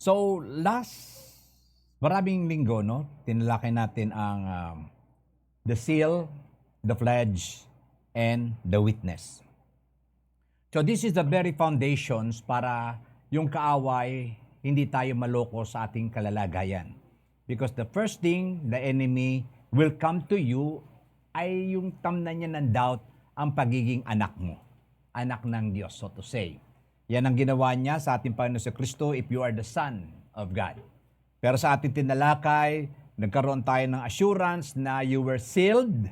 So, maraming linggo, no? Tinalakay natin ang the seal, the pledge, and the witness. So, this is the very foundations para yung kaaway, hindi tayo maloko sa ating kalalagayan. Because the first thing the enemy will come to you ay yung tamnan niya ng doubt ang pagiging anak mo. Anak ng Diyos, so to say. Yan ang ginawa niya sa ating Panginoon sa Kristo, if you are the Son of God. Pero sa ating tinalakay, nagkaroon tayo ng assurance na you were sealed.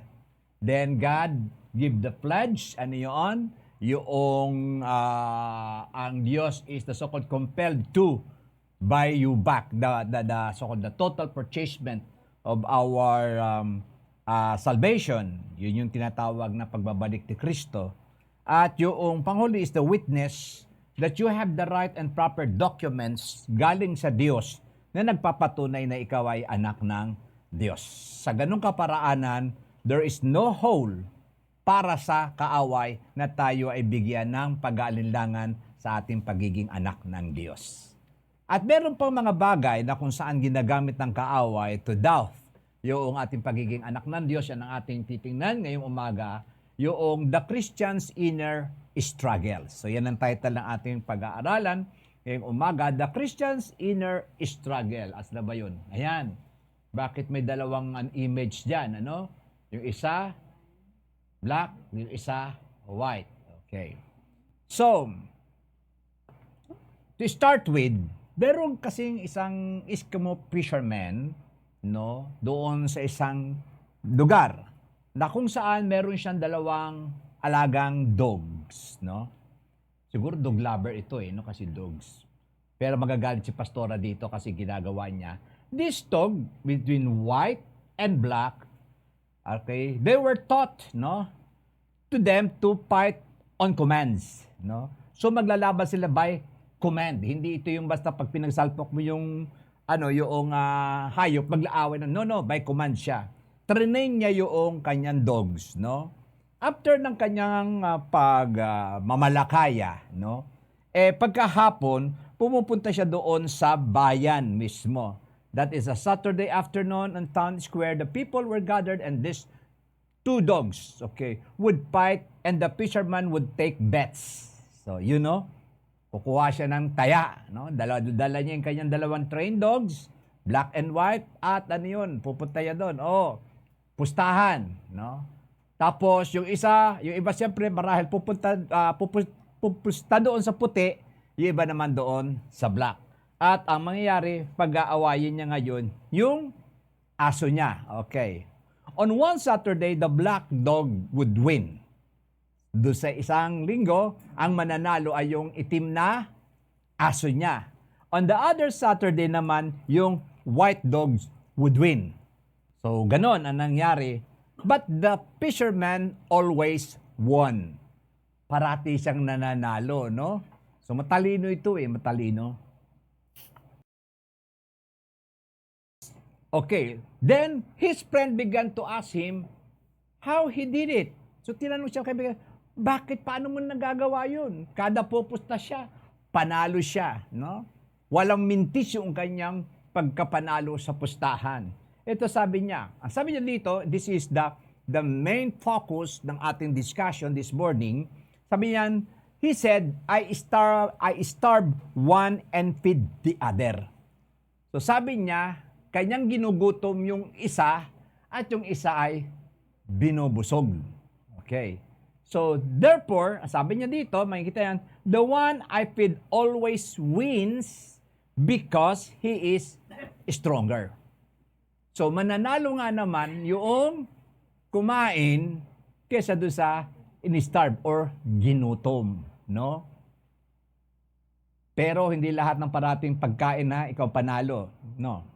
Then God give the pledge. Ano yun? Yung ang Diyos is the so-called compelled to buy you back. The so-called the total purchasement of our salvation. Yun yung tinatawag na pagbabalik ni Kristo. At yung panghuli is the witness that you have the right and proper documents galing sa Diyos na nagpapatunay na ikaw ay anak ng Diyos. Sa ganung kaparaanan, there is no hole para sa kaaway na tayo ay bigyan ng pag-aalinlangan sa ating pagiging anak ng Diyos. At meron pang mga bagay na kung saan ginagamit ng kaaway to doubt yung ating pagiging anak ng Diyos. Yan ang ating titingnan ngayong umaga, yung the Christian's inner struggle. So yan ang title ng ating pag-aaralan ngayong umaga, the Christian's inner struggle. As na ba yun? Ayan. Bakit may dalawang image dyan? Ano? Yung isa, black, yung isa, white. Okay. So, to start with, meron kasing isang Eskimo fisherman, no, doon sa isang lugar na kung saan meron siyang dalawang alagang dogs, no? Siguro dog lover ito no, kasi dogs. Pero magagalit si pastora dito kasi ginagawa niya. This dog between white and black, okay, they were taught, no, to them to fight on commands, no? So maglalaban sila by command. Hindi ito yung basta pag pinagsalpok mo yung yung hayop, maglaaway na. No, by command siya. Train niya yung kanyang dogs, no? After ng kanyang pagmamalakaya, no? Pagkahapon, pumupunta siya doon sa bayan mismo. That is a Saturday afternoon on town square. The people were gathered and these two dogs, okay, would fight and the fisherman would take bets. So, kukuha siya ng taya, no? Dala niya yung kanyang dalawang trained dogs, black and white, at pupunta niya doon. Pustahan, no? Tapos yung iba siyempre marahil pupunta doon sa puti, yung iba naman doon sa black. At ang mangyayari, pag-aawayin niya ngayon, yung aso niya. Okay. On one Saturday, the black dog would win. Doon sa isang linggo, ang mananalo ay yung itim na aso niya. On the other Saturday naman, yung white dogs would win. So, ganon ang nangyari. But the fisherman always won. Parati siyang nananalo, no? So, matalino ito matalino. Okay. Then, his friend began to ask him how he did it. So, tinanong siya kaibigan, paano mo nagagawa yun? Kada pupusta siya, panalo siya, no? Walang mintis yung kanyang pagkapanalo sa pustahan. Ito sabi niya. Ang sabi niya dito, this is the main focus ng ating discussion this morning. Sabi niya, he said, I starve one and feed the other. So sabi niya, kanyang ginugutom yung isa at yung isa ay binubusog. Okay. So therefore, sabi niya dito, makikita yan, the one I feed always wins because he is stronger. So mananalo nga naman yung kumain kesa doon sa in-starve or ginutom, no? Pero hindi lahat ng parating pagkain na ikaw panalo, no?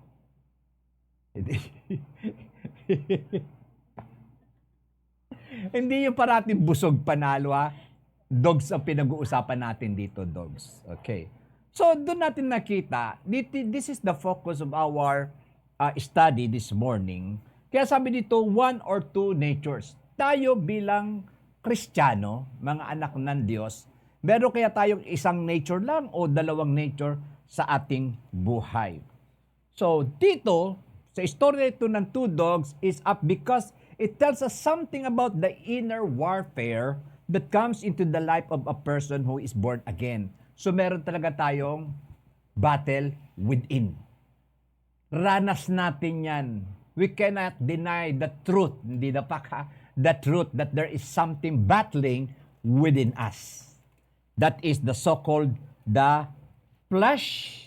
Hindi yung parating busog panalo, ha? Dogs ang pinag-uusapan natin dito, dogs. Okay. So doon natin nakita, this is the focus of our study this morning. Kaya sabi dito, one or two natures. Tayo bilang Kristiyano, mga anak ng Diyos, meron kaya tayong isang nature lang o dalawang nature? sa ating buhay. So, dito, sa story ito ng two dogs is up because it tells us something about the inner warfare that comes into the life of a person who is born again. So, meron talaga tayong battle within. Ranas natin yan. We cannot deny the truth, hindi na paka, the truth that there is something battling within us. That is the so-called the flesh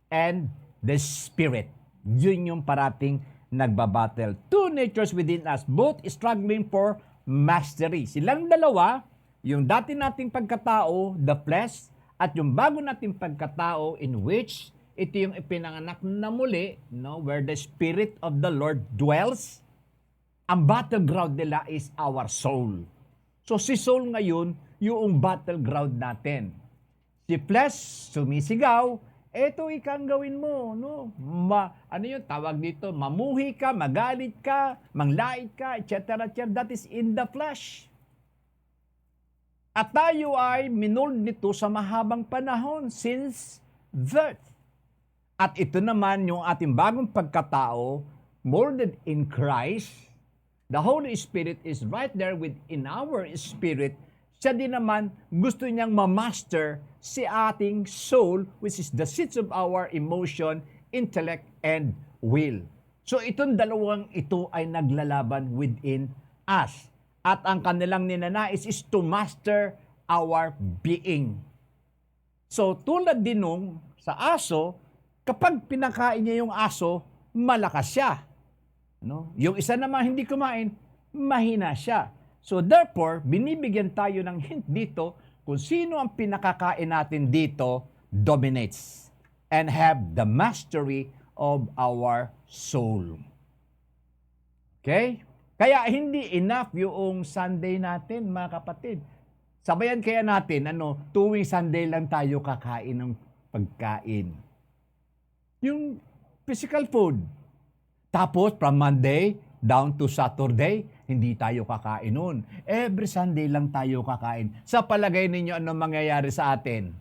and the spirit. Yun yung parating nagbabattle. Two natures within us, both struggling for mastery. Silang dalawa, yung dati nating pagkatao, the flesh, at yung bago nating pagkatao in which ito yung ipinanganak na muli, no, where the Spirit of the Lord dwells. Ang battleground nila is our soul. So si soul ngayon, yung battleground natin. Si flesh, sumisigaw, eto ikang gawin mo, no? Ano yun, tawag dito, mamuhi ka, magalit ka, manglait ka, etc. That is in the flesh. At tayo ay minold nito sa mahabang panahon since birth. At ito naman yung ating bagong pagkatao, molded in Christ. The Holy Spirit is right there within our spirit. Siya din naman gusto niyang ma-master si ating soul, which is the seats of our emotion, intellect, and will. So itong dalawang ito ay naglalaban within us. At ang kanilang ninanais is to master our being. So tulad din nung sa aso, kapag pinakain niya yung aso, malakas siya. No? Yung isa naman hindi kumain, mahina siya. So therefore, binibigyan tayo ng hint dito kung sino ang pinakakain natin dito dominates and have the mastery of our soul. Okay? Kaya hindi enough yung Sunday natin, mga kapatid. Sabayan kaya natin, tuwing Sunday lang tayo kakain ng pagkain. Yung physical food. Tapos, from Monday down to Saturday, hindi tayo kakain nun. Every Sunday lang tayo kakain. Sa palagay ninyo, ano mangyayari sa atin?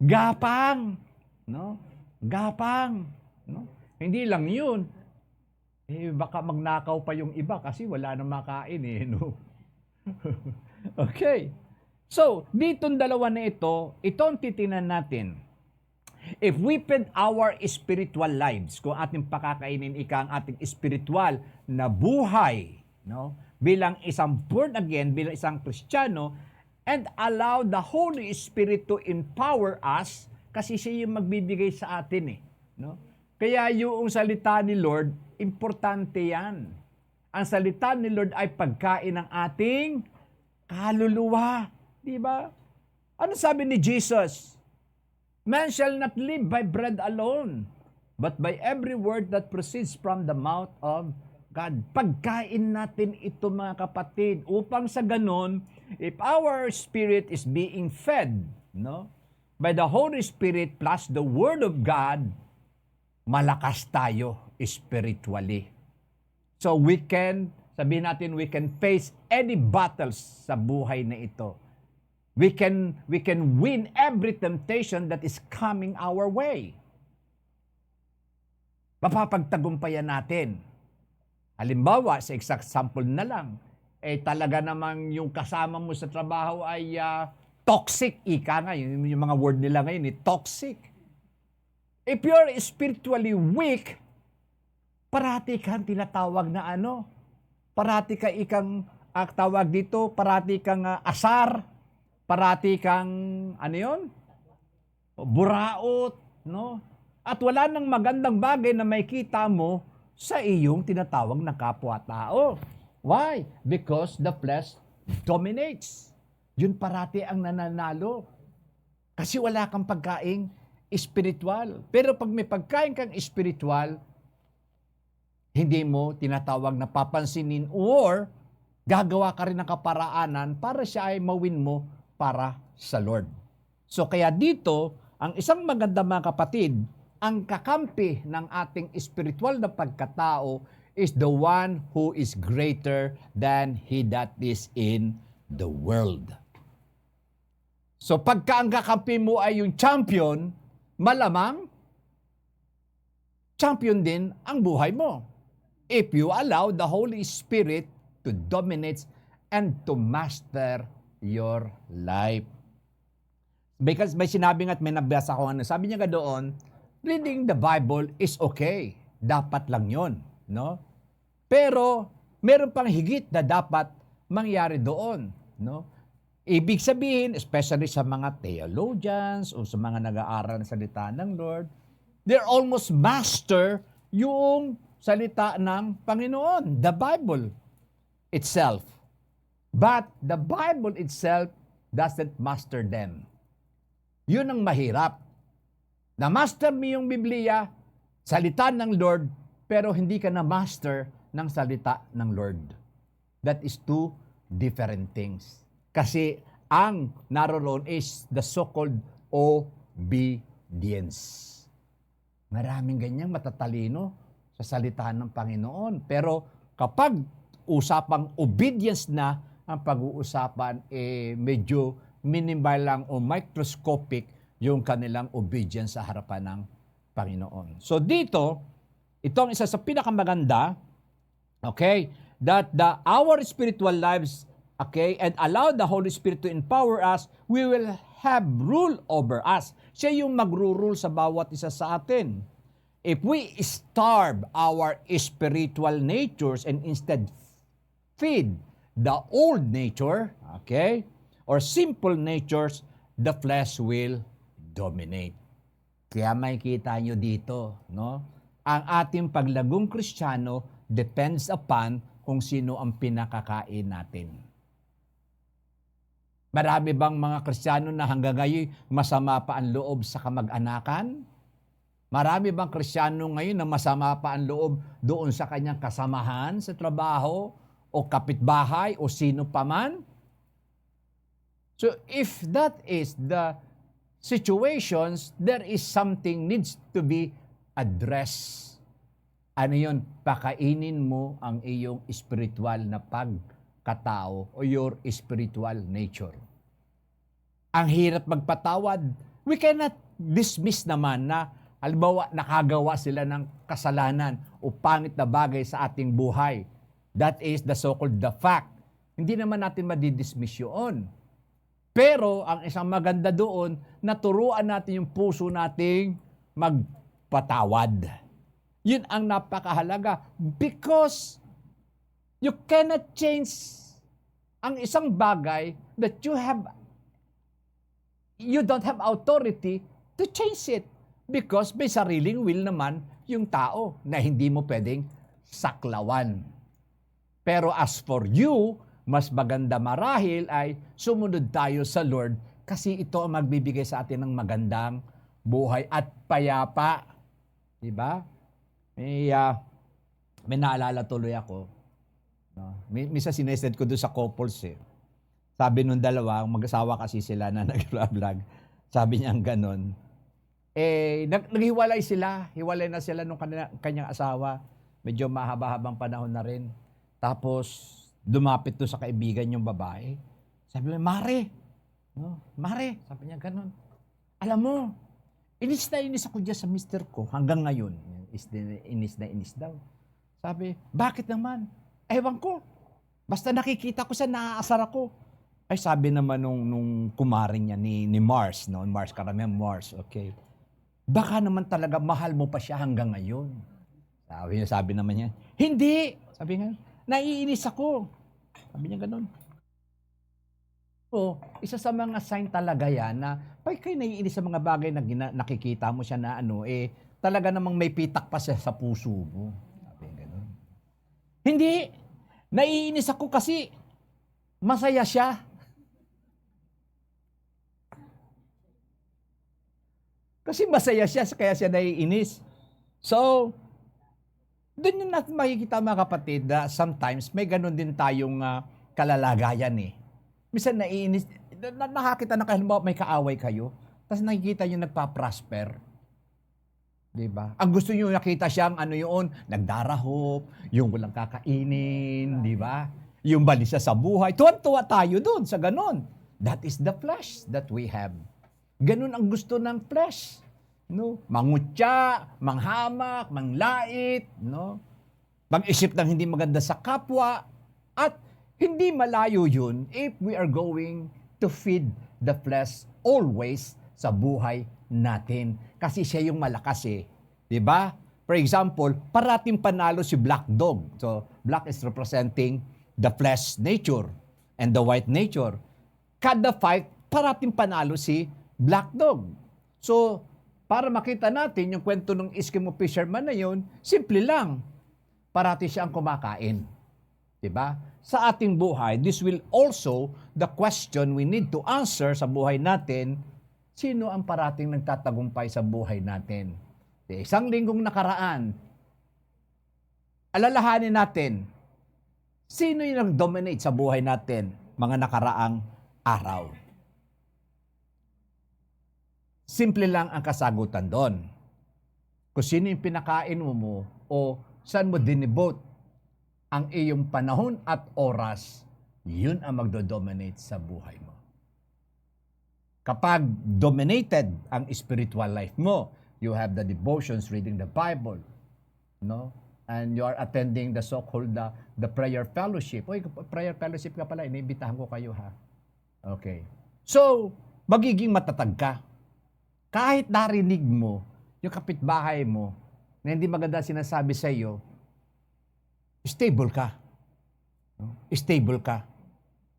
Gapang. No? Gapang. No? Hindi lang yun. Baka magnakaw pa yung iba kasi wala nang makain no? Okay. So, ditong dalawa na ito ang titinan natin. If we feed our spiritual lives, kung ating pakakainin ang ating spiritual na buhay, no? Bilang isang born again, bilang isang Kristiyano, and allow the Holy Spirit to empower us, kasi siya yung magbibigay sa atin no? Kaya yung salita ni Lord, importante yan. Ang salita ni Lord ay pagkain ng ating kaluluwa. Di ba? Ano sabi ni Jesus? Man shall not live by bread alone, but by every word that proceeds from the mouth of God. Pagkain natin ito, mga kapatid, upang sa ganon, if our spirit is being fed, no, by the Holy Spirit plus the Word of God, malakas tayo spiritually. So we can, sabihin natin, we can face any battles sa buhay na ito. We can win every temptation that is coming our way. Mapapagtagumpayan natin. Halimbawa, sa exact sample na lang, talaga namang yung kasama mo sa trabaho ay toxic. Ika nga, yung mga word nila ngayon, toxic. If you're spiritually weak, parati kang tinatawag na parati ka ikang tawag dito, parati kang asar, parati kang, buraot, no? At wala nang magandang bagay na may kita mo sa iyong tinatawag na kapwa-tao. Why? Because the flesh dominates. Yun parati ang nananalo. Kasi wala kang pagkaing spiritual. Pero pag may pagkain kang spiritual, hindi mo tinatawag na papansinin or gagawa ka rin ng kaparaanan para siya ay mawin mo para sa Lord. So kaya dito, ang isang maganda, mga kapatid, ang kakampi ng ating spiritual na pagkatao is the one who is greater than he that is in the world. So pagka ang kakampi mo ay yung champion, malamang champion din ang buhay mo. If you allow the Holy Spirit to dominate and to master your life. Because may sinabi nga at may nabasa ko ano, sabi niya nga doon, reading the Bible is okay. Dapat lang yon, no? Pero meron pang higit na dapat mangyari doon, no? Ibig sabihin, especially sa mga theologians o sa mga nag-aaral ng salita ng Lord, they're almost master yung salita ng Panginoon, the Bible itself. But the Bible itself doesn't master them. Yun ang mahirap. Na-master mo yung Biblia, salita ng Lord, pero hindi ka na-master ng salita ng Lord. That is two different things. Kasi ang naroon is the so-called obedience. Maraming ganyang matatalino sa salita ng Panginoon. Pero kapag usapang obedience na, ang pag-uusapan medyo minimal lang o microscopic yung kanilang obedience sa harapan ng Panginoon. So dito, ito ang isa sa pinakamaganda, okay, that our spiritual lives, okay, and allow the Holy Spirit to empower us, we will have rule over us. Siya yung magro-rule sa bawat isa sa atin. If we starve our spiritual natures and instead feed the old nature, okay, or simple natures, the flesh will dominate. Kaya makikita nyo dito, no? Ang ating paglagong Kristiyano depends upon kung sino ang pinakakain natin. Marami bang mga Kristiyano na hanggang ngayon masama pa ang loob sa kamag-anakan? Marami bang Kristiyano ngayon na masama pa ang loob doon sa kanyang kasamahan sa trabaho o kapitbahay o sino paman? So if that is the situations, there is something needs to be addressed. Ano yun? Pakainin mo ang iyong spiritual na pagkatao o your spiritual nature. Ang hirap magpatawad. We cannot dismiss naman na halimbawa nakagawa sila ng kasalanan o pangit na bagay sa ating buhay. That is the so-called the fact. Hindi naman natin madidismiss yun. Pero ang isang maganda doon, naturuan natin yung puso nating magpatawad. Yun ang napakahalaga because you cannot change ang isang bagay that you don't have authority to change it because may sariling will naman yung tao na hindi mo pwedeng saklawan. Pero as for you, mas maganda marahil ay sumunod tayo sa Lord kasi ito ang magbibigay sa atin ng magandang buhay at payapa. Diba? May naalala tuloy ako. No? Misa sinesend ko doon sa couples eh. Sabi nung dalawa, mag-asawa kasi sila na nag-vlog. Sabi niya ganon. Naghiwalay sila. Hiwalay na sila nung kanyang asawa. Medyo mahaba-habang panahon na rin. Tapos, dumapit doon sa kaibigan yung babae. Sabi niya, Mare. No? Mare. Sabi niya, ganun. Alam mo, inis na inis ako dyan sa mister ko hanggang ngayon. Inis na inis daw. Sabi, bakit naman? Ewan ko. Basta nakikita ko sa naaasar ako. Ay, sabi naman nung kumaring niya ni Mars. No? Mars, karamihan Mars. Okay. Baka naman talaga mahal mo pa siya hanggang ngayon. Sabi naman niya, hindi. Sabi nga, naiinis ako. Sabi niya ganun. So, isa sa mga sign talaga yan na pag kayo naiinis sa mga bagay na nakikita mo siya na talaga namang may pitak pa siya sa puso mo. Sabi niya ganun. Hindi. Naiinis ako kasi masaya siya. Kasi masaya siya, kaya siya naiinis. So, doon yung natin makikita mga kapatid na sometimes may ganun din tayong kalalagayan eh. Minsan naiinis, nakakita na kayo, may kaaway kayo, tapos nakikita nyo nagpa-prosper. Diba? Ang gusto nyo nakita siyang nagdarahop, yung walang kakainin, diba? Yung balisa sa buhay. Tuwan-tuwa tayo doon sa ganun. That is the flesh that we have. Ganun ang gusto ng flesh. no? Mangutya, manghamak, manglait, no? Mag-isip ng hindi maganda sa kapwa, at hindi malayo yun if we are going to feed the flesh always sa buhay natin. Kasi siya yung malakas eh. Diba? For example, parating panalo si Black Dog. So, black is representing the flesh nature and the white nature. Kada fight, parating panalo si Black Dog. So, para makita natin yung kwento ng Eskimo fisherman na yun, simple lang. Parati siyang kumakain. Diba? Sa ating buhay, this will also the question we need to answer sa buhay natin, sino ang parating nagtatagumpay sa buhay natin? Isang linggong nakaraan, alalahanin natin, sino yung nag-dominate sa buhay natin mga nakaraang araw? Simple lang ang kasagutan doon. Kung sino yung pinakain mo o saan mo dinibote ang iyong panahon at oras, yun ang magdo-dominate sa buhay mo. Kapag dominated ang spiritual life mo, you have the devotions, reading the Bible, no? And you are attending the so-called the prayer fellowship. Oy, prayer fellowship ka pala, iniimbitahan ko kayo ha. Okay. So, magiging matatag ka. Kahit narinig mo yung kapitbahay mo na hindi maganda sinasabi sa iyo, stable ka. No? Stable ka.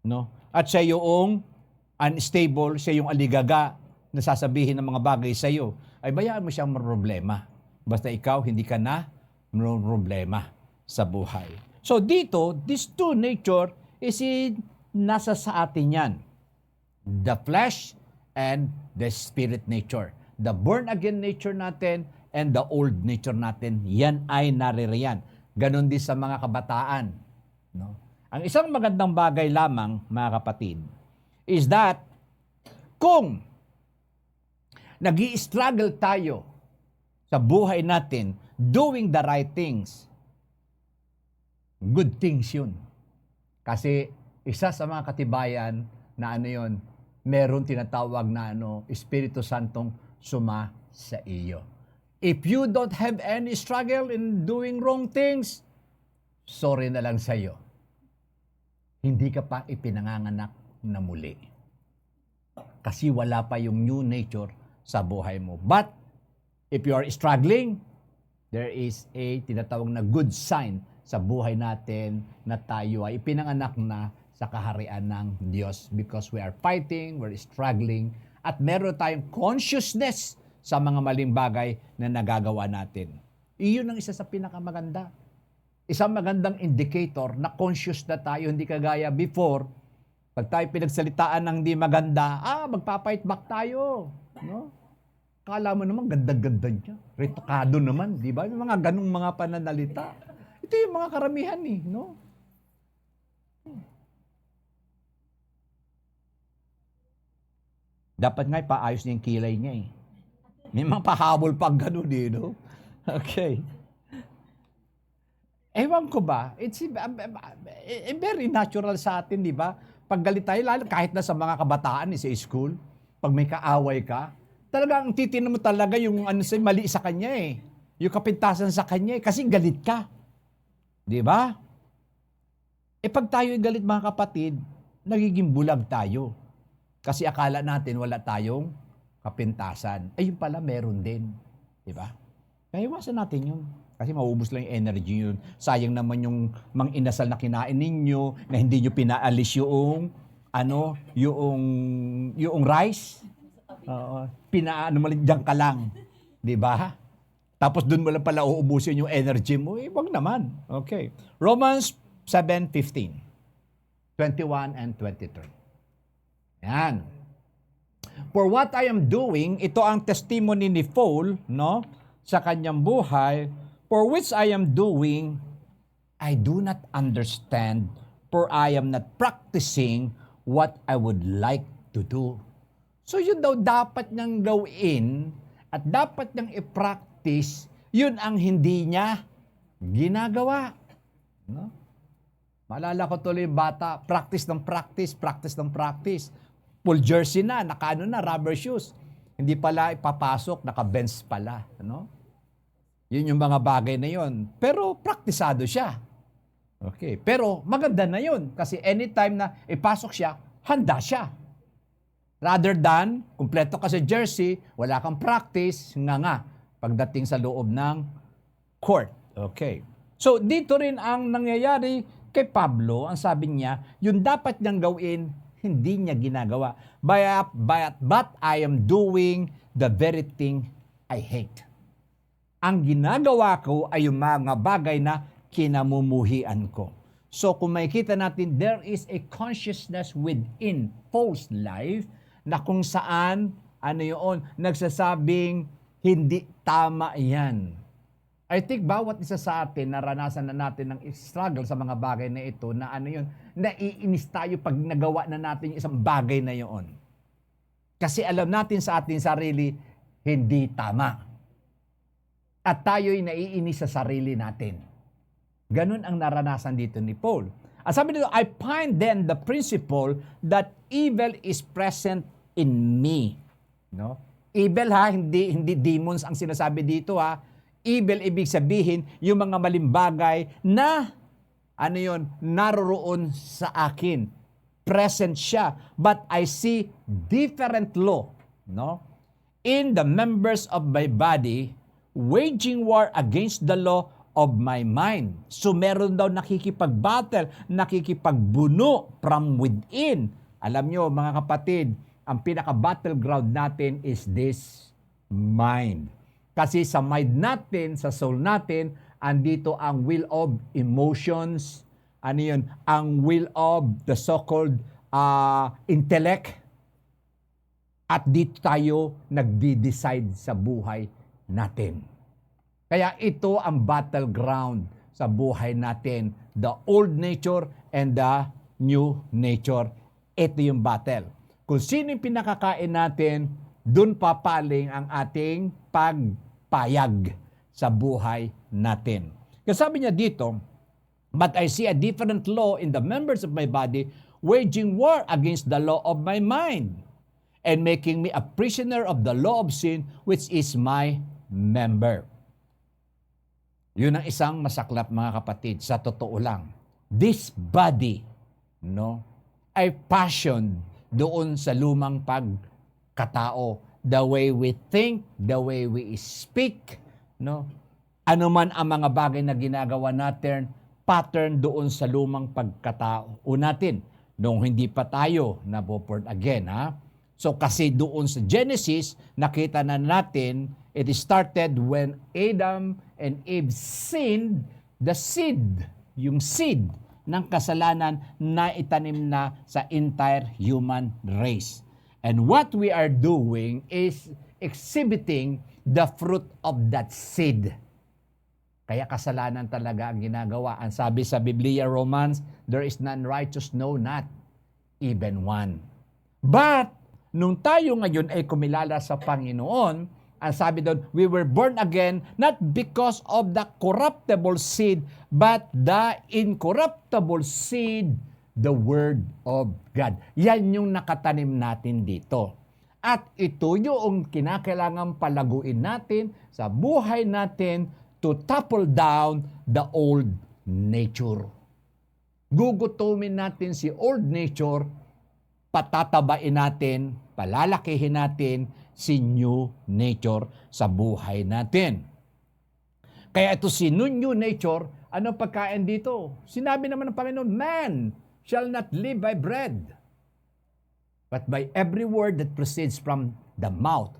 No? At siya yung unstable, siya yung aligaga na sasabihin ng mga bagay sa iyo, ay bayaan mo siyang problema. Basta ikaw, hindi ka na problema sa buhay. So dito, this two nature is nasa sa atin yan. The flesh and the spirit nature. The born-again nature natin and the old nature natin, yan ay naririyan. Ganon din sa mga kabataan. No? Ang isang magandang bagay lamang, mga kapatid, is that kung nag-i-struggle tayo sa buhay natin doing the right things, good things yun. Kasi isa sa mga katibayan na yun, meron tinatawag na Espiritu Santong suma sa iyo. If you don't have any struggle in doing wrong things, sorry na lang sa iyo. Hindi ka pa ipinanganganak na muli. Kasi wala pa yung new nature sa buhay mo. But, if you are struggling, there is a tinatawag na good sign sa buhay natin na tayo ay ipinanganak na sa kaharian ng Diyos because we are fighting, we're struggling, at meron tayong consciousness sa mga maling bagay na nagagawa natin. Iyon ang isa sa pinakamaganda. Isang magandang indicator na conscious na tayo, hindi kagaya before, pag tayo pinagsalitaan ng hindi maganda, magpapight back tayo. No? Kala mo naman, ganda-ganda niya. Retokado naman, di ba? May mga ganong mga pananalita. Ito yung mga karamihan eh, no? Dapat nga ipaayos niya yung kilay niya eh. May mga pahabol pag gano'n eh, no? Okay. Ewan ko ba, it's very natural sa atin, di ba? Pag galit tayo, lalo kahit na sa mga kabataan sa school, pag may kaaway ka, talagang titinan mo talaga yung mali sa kanya eh. Yung kapintasan sa kanya eh, kasi galit ka. Di ba? Pag tayo galit mga kapatid, nagiging bulag tayo. Kasi akala natin wala tayong kapintasan. Yung pala meron din. Di ba? Kaya iwasan natin yun. Kasi maubos lang yung energy yun. Sayang naman yung mang-inasal na kinain ninyo, na hindi nyo pinaalis yung, yung rice. Diyan ka lang. Di ba? Tapos doon mo lang pala uubusin yung energy mo. Wag naman. Okay. Romans 7:15, 21 and 23. Yan. For what I am doing, ito ang testimony ni Paul, no? Sa kanyang buhay, for which I am doing, I do not understand, for I am not practicing what I would like to do. So yun daw dapat niyang gawin at dapat niyang i-practice, yun ang hindi niya ginagawa. No? Maalala ko tuloy yung bata, practice ng practice, practice ng practice. Full jersey na, nakaano na, rubber shoes. Hindi pala ipapasok, naka-bench pala. Ano? Yun yung mga bagay na yun. Pero praktisado siya. Okay. Pero maganda na yun. Kasi anytime na ipasok siya, handa siya. Rather than, kumpleto ka sa jersey, wala kang practice, nga, pagdating sa loob ng court. Okay. So, dito rin ang nangyayari kay Pablo. Ang sabi niya, yung dapat niyang gawin, hindi niya ginagawa. But I am doing the very thing I hate. Ang ginagawa ko ay yung mga bagay na kinamumuhian ko. So kung makikita natin, there is a consciousness within Paul's life na kung saan, nagsasabing hindi tama yan. I think bawat isa sa atin, naranasan na natin ng struggle sa mga bagay na ito, na naiinis tayo pag nagawa na natin yung isang bagay na yun. Kasi alam natin sa ating sarili, hindi tama. At tayo'y naiinis sa sarili natin. Ganun ang naranasan dito ni Paul. Ang sabi dito, I find then the principle that evil is present in me. No? Evil hindi demons ang sinasabi dito Evil, ibig sabihin, yung mga maling bagay na, naroroon sa akin. Present siya. But I see different law, no? In the members of my body, waging war against the law of my mind. So meron daw nakikipag-battle, nakikipagbuno from within. Alam nyo, mga kapatid, ang pinaka-battleground natin is this mind. Kasi sa mind natin, sa soul natin, andito ang will of emotions, ang will of the so-called intellect. At dito tayo nagdi-decide sa buhay natin. Kaya ito ang battleground sa buhay natin. The old nature and the new nature. Ito yung battle. Kung sino yung pinakakain natin, dun papaling ang ating pagpayag sa buhay natin. Kasi sabi niya dito, but I see a different law in the members of my body, waging war against the law of my mind, and making me a prisoner of the law of sin, which is my member. Yun ang isang masaklap, mga kapatid, sa totoo lang. This body, ay passion doon sa lumang pagkatao. The way we think, the way we speak, ano man ang mga bagay na ginagawa natin, pattern doon sa lumang pagkatao natin. Nung hindi pa tayo napo-born again, So kasi doon sa Genesis, nakita na natin, it started when Adam and Eve sinned, the seed, yung seed ng kasalanan na itanim na sa entire human race. And what we are doing is exhibiting the fruit of that seed. Kaya kasalanan talaga ang ginagawa. Ang sabi sa Biblia, Romans, there is none righteous, no, not even one. But, nung tayo ngayon ay kumilala sa Panginoon, ang sabi doon, we were born again not because of the corruptible seed, but the incorruptible seed, the Word of God. Yan yung nakatanim natin dito. At ito yung kinakailangan palaguin natin sa buhay natin to topple down the old nature. Gugutumin natin si old nature, patatabain natin, palalakihin natin si new nature sa buhay natin. Kaya ito si new nature, ano pagkain dito? Sinabi naman ng Panginoon, man shall not live by bread, but by every word that proceeds from the mouth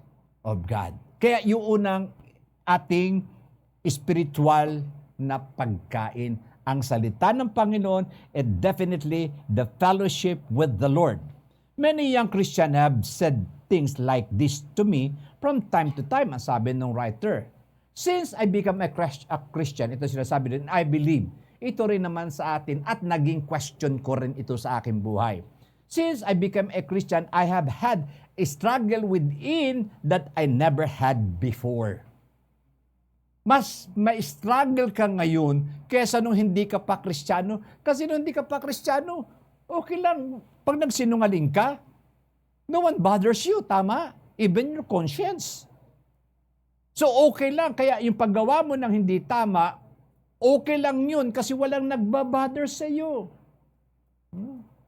of God. Kaya yung unang ating spiritual na pagkain, ang salita ng Panginoon, and definitely the fellowship with the Lord. Many young Christians have said things like this to me from time to time, ang sabi ng writer. Since I become a Christian, ito sinasabi din, I believe. Ito rin naman sa atin at naging question ko rin ito sa aking buhay. Since I became a Christian, I have had a struggle within that I never had before. Mas may struggle ka ngayon kaysa nung hindi ka pa Kristiyano. Kasi nung hindi ka pa Kristiyano, okay lang. Pag nagsinungaling ka, no one bothers you, tama? even your conscience. So okay lang, kaya yung paggawa mo ng hindi tama, okay lang yun kasi walang nagbabother sa iyo.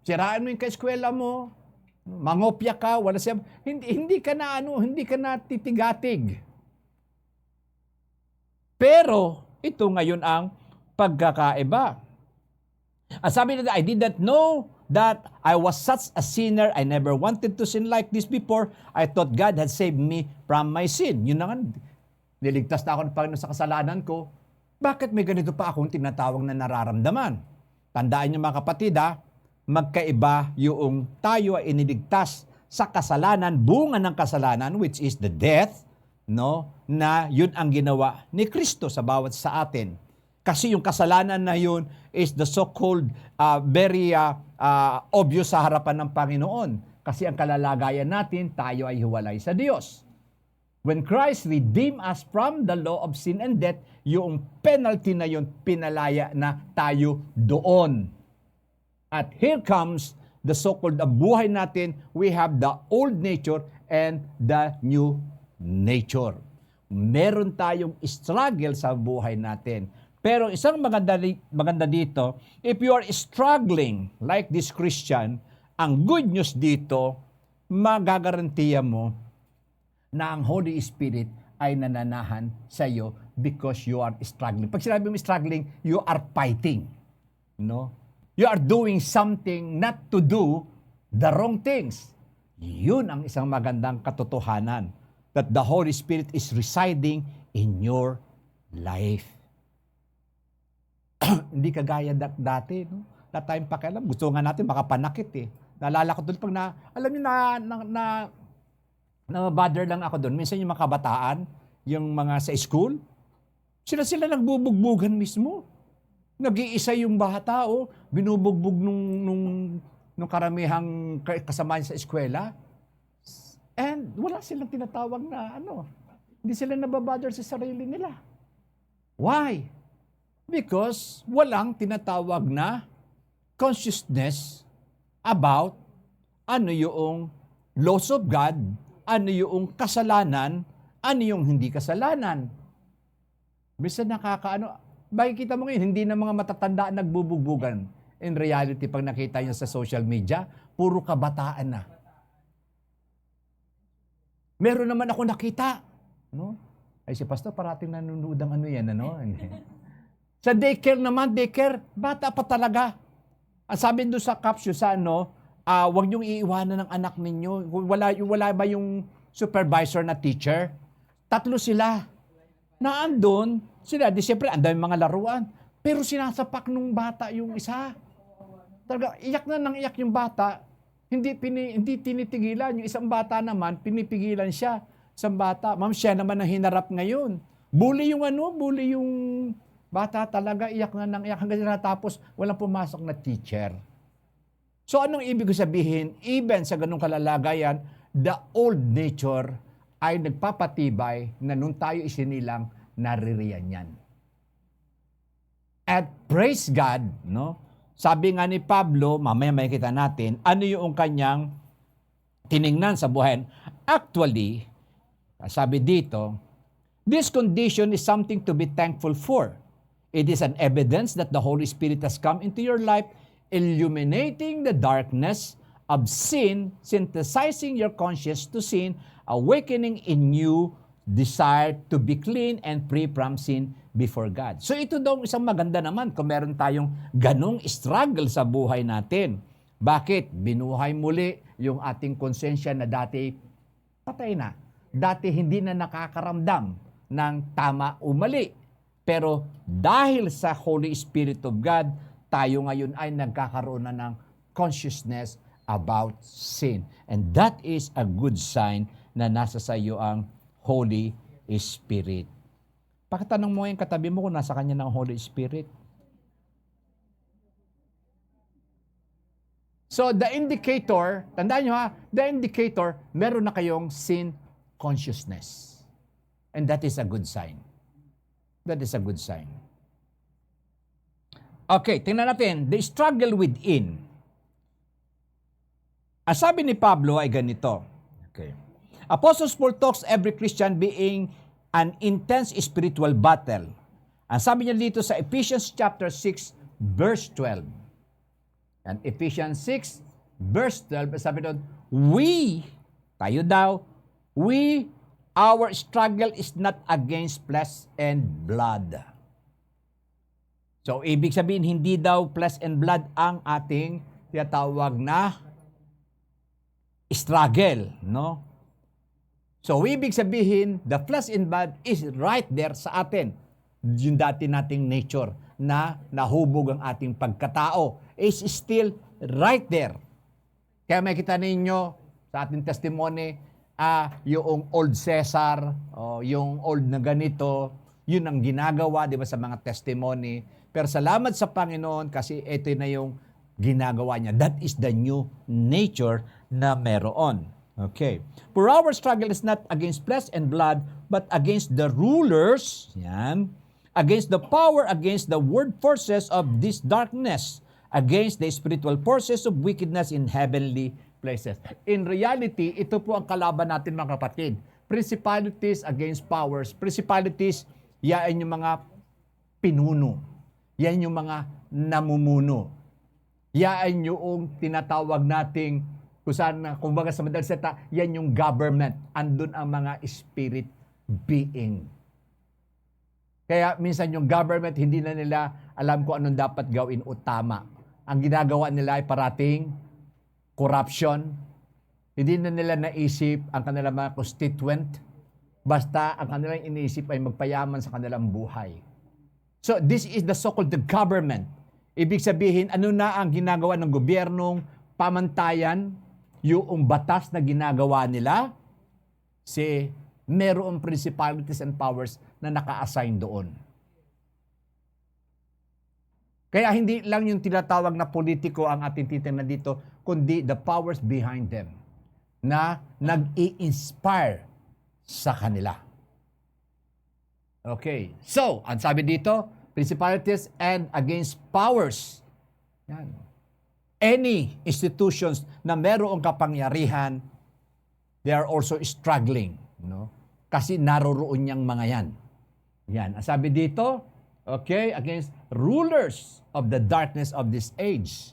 Siraan mo yung kaeskwela mo, mangopya ka, wala siya, hindi ka na titigatig. Pero ito ngayon ang pagkakaiba. Ang sabi nila, I did not know that I was such a sinner. I never wanted to sin like this before. I thought God had saved me from my sin. Yun na nga, niligtas na ako ng Panginoon sa kasalanan ko. Bakit may ganito pa akong tinatawag na nararamdaman? Tandaan niyo mga kapatid, magkaiba yung tayo ay iniligtas sa kasalanan, bunga ng kasalanan, which is the death, no, na yun ang ginawa ni Kristo sa bawat sa atin. Kasi yung kasalanan na yun is the so-called very obvious sa harapan ng Panginoon. Kasi ang kalalagayan natin, tayo ay hiwalay sa Diyos. When Christ redeemed us from the law of sin and death, yung penalty na yun, pinalaya na tayo doon. At here comes the so-called buhay natin. We have the old nature and the new nature. Meron tayong struggle sa buhay natin. Pero isang maganda dito, if you are struggling like this Christian, ang good news dito, magagarantiya mo na ang Holy Spirit ay nananahan sa iyo because you are struggling. Pag sinabi mo struggling, you are fighting. No? You are doing something not to do the wrong things. Yun ang isang magandang katotohanan, that the Holy Spirit is residing in your life. Hindi kagaya dati, no? Wala tayong pakialam. Gusto nga natin makapanakit eh. Naalala ko doon pag alam niyo na bother lang ako doon. Minsan yung mga kabataan, yung mga sa school, sila nagbubugbugan mismo. Nag-iisa yung bata, binubugbog nung karamihang kasamahan sa eskwela. And wala silang tinatawag na hindi sila nababother sa sarili nila. Why? Because walang tinatawag na consciousness about yung laws of God, yung kasalanan, yung hindi kasalanan. Bisa makikita mo ngayon, hindi na mga matatanda nagbubugbugan. In reality, pag nakita nyo sa social media, puro kabataan na. Meron naman ako nakita. No? Ay si Pastor, parating nanonood ang yan, Sa daycare naman, bata pa talaga. Ang sabi doon sa caption, huwag niyong iiwanan ng anak ninyo. Wala ba yung supervisor na teacher? 3 sila. Naandun, sila, siyempre, ang dami mga laruan. Pero sinasapak nung bata yung isa. Talaga, iyak yung bata. Hindi tinitigilan. Yung isang bata naman, pinipigilan siya. Isang bata, ma'am, siya naman ang hinarap ngayon. Bully yung bata talaga, iyak hanggang natapos, walang pumasok na teacher. So anong ibig sabihin? Even sa ganung kalalagayan, the old nature ay nagpapatibay na nung tayo isinilang, naririyan yan. At praise God, no? Sabi nga ni Pablo, mamaya makikita natin, ano yung kanyang tiningnan sa buhay. Actually, sabi dito, this condition is something to be thankful for. It is an evidence that the Holy Spirit has come into your life, illuminating the darkness of sin, synthesizing your conscience to sin, awakening in you desire to be clean and free from sin before God. So ito daw isang maganda naman kung meron tayong ganong struggle sa buhay natin. Bakit? Binuhay muli yung ating konsensya na dati patay na. Dati hindi na nakakaramdam ng tama o mali. Pero dahil sa Holy Spirit of God, tayo ngayon ay nagkakaroon na ng consciousness about sin. And that is a good sign na nasa sa iyo ang Holy Spirit. Pakitanong mo yung katabi mo kung nasa kanya ng Holy Spirit. So the indicator, tandaan nyo the indicator, meron na kayong sin consciousness. And that is a good sign. That is a good sign. Okay, tingnan natin. The struggle within. Ang sabi ni Pablo ay ganito. Okay. Apostles Paul talks every Christian being an intense spiritual battle. Ang sabi niya dito sa Ephesians chapter 6, verse 12. And Ephesians 6, verse 12, sabi doon, our struggle is not against flesh and blood. So, ibig sabihin, hindi daw flesh and blood ang ating tinatawag na struggle, no? So, ibig sabihin, the flesh and blood is right there sa atin. Yung dati nating nature na nahubog ang ating pagkatao is still right there. Kaya makita ninyo sa ating testimony, yung old Caesar, yung old na ganito, yun ang ginagawa, di ba, sa mga testimony. Pero salamat sa Panginoon kasi ito na yung ginagawa niya. That is the new nature na meron. Okay. For our struggle is not against flesh and blood, but against the rulers, yan, against the power, against the word forces of this darkness, against the spiritual forces of wickedness in heavenly places. In reality, ito po ang kalaban natin, mga kapatid. Principalities against powers. Principalities, yan yung mga pinuno. Yan yung mga namumuno. Yan yung tinatawag nating, kung saan, kumbaga sa madaling salita, yan yung government. Andun ang mga spirit being. Kaya minsan yung government, hindi na nila alam kung anong dapat gawin o tama. Ang ginagawa nila ay parating corruption. Hindi na nila naisip ang kanilang mga constituent. Basta ang kanilang iniisip ay magpayaman sa kanilang buhay. So this is the so-called the government. Ibig sabihin, ano na ang ginagawa ng gobyernong pamantayan, yung batas na ginagawa nila, merong principalities and powers na naka-assign doon. Kaya hindi lang yung tinatawag na politiko ang ating titingnan dito, kundi the powers behind them na nag-i-inspire sa kanila. Okay. So, ang sabi dito, principalities and against powers. Yan. Any institutions na merong kapangyarihan, they are also struggling. No? Kasi naroroon niyang mga yan. Yan. Ang sabi dito, okay, against rulers of the darkness of this age.